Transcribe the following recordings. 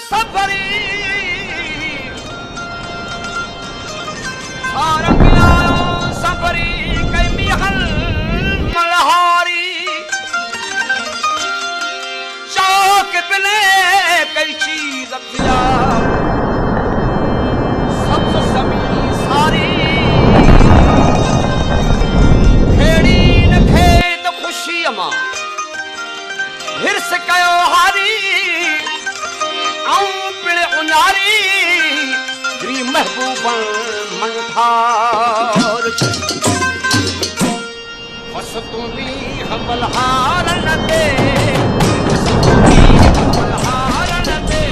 सफरी सारंग आयो सफरी कई मिहल मल्हारी चौक बिने कई चीज अखिया सब समी सारी खेड़ी न खेत खुशी अमा हिरस कयो हारी आऊं पिण उनारी श्री महबूबन मन ठार वसतुली हमल हारन दे हमल हारन दे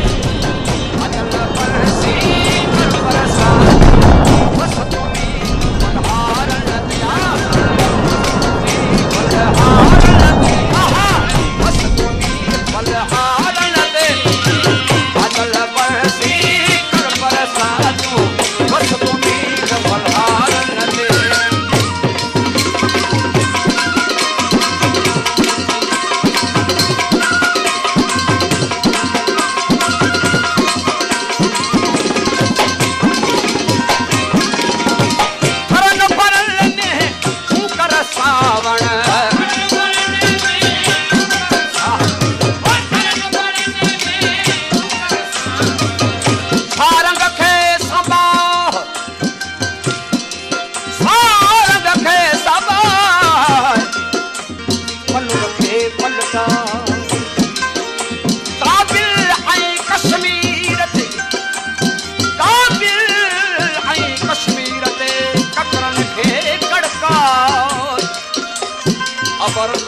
अदल परसी कर परसा वसतुली हमल हारन दे हमल हारन दे आहा वसतुली हमल हारन दे अदल परसी कर परसा तू वसतुली हमल हारन दे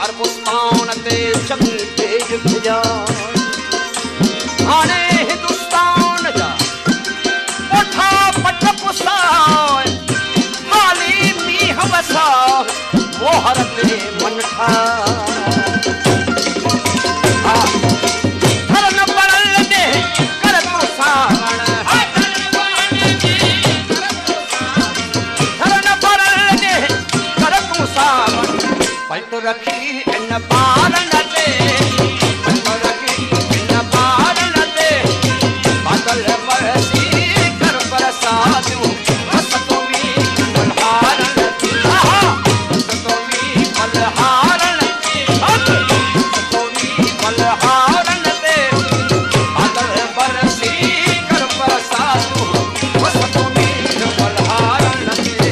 अरबुस्तान ते चंगी तेज भजा आने हिंदुस्तान जा उठा पट पुसाए हाली मीह वसा मोहर ते मन ठा धरन परल दे कर तू सावण धरन परल दे कर तू सावण पलट रखी इन पारन ते पलट रखी इन पारन ते बादल बरसी कर बरसा दूं वसतुली मल्हारन ते आहा वसतुली मल्हारन ते वसतुली मल्हारन ते बादल बरसी कर बरसा दूं वसतुली मल्हारन ते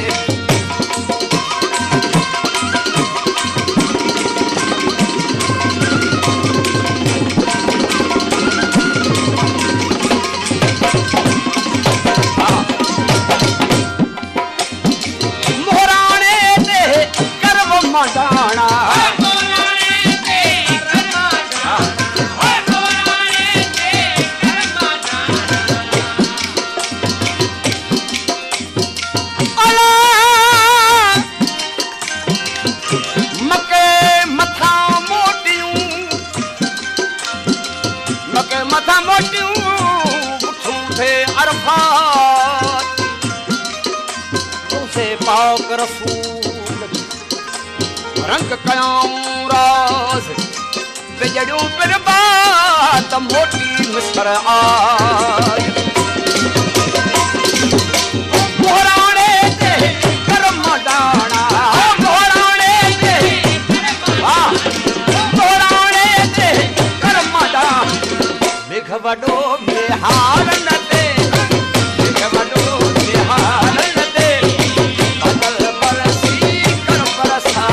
मडाना मके मथा मोटियूं मके मथा मोटियूं उठूं थे अरफात तुझे पाक रसूल रंग कयाऊं राज बिजड़ूं पर बात मोटी मिसर आय मोहराणे ते कर मडाना मोहराणे ते मोहराणे ते कर मडाना मेघ वडो बिहारन ते मेघ वडो बिहारन ते बादल बरसी कर बरसा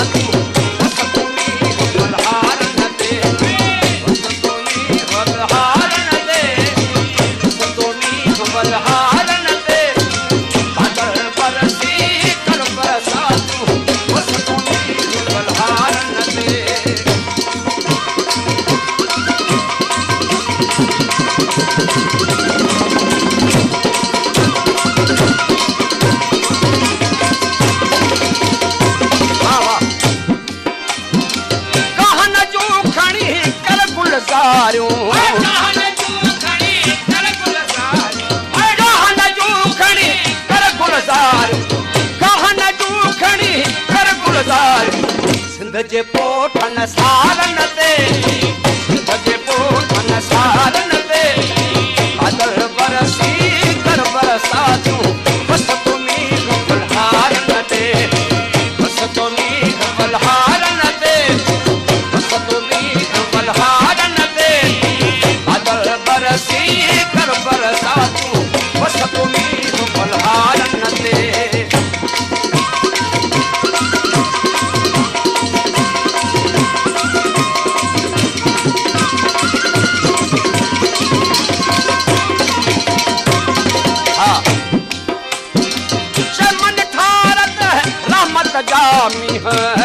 सिंध जे पोठन सारन ते सिंध जे पोठन सारन ते बरसी कर बरसा तू बस तुम्हें तो बलहारन ते जामी है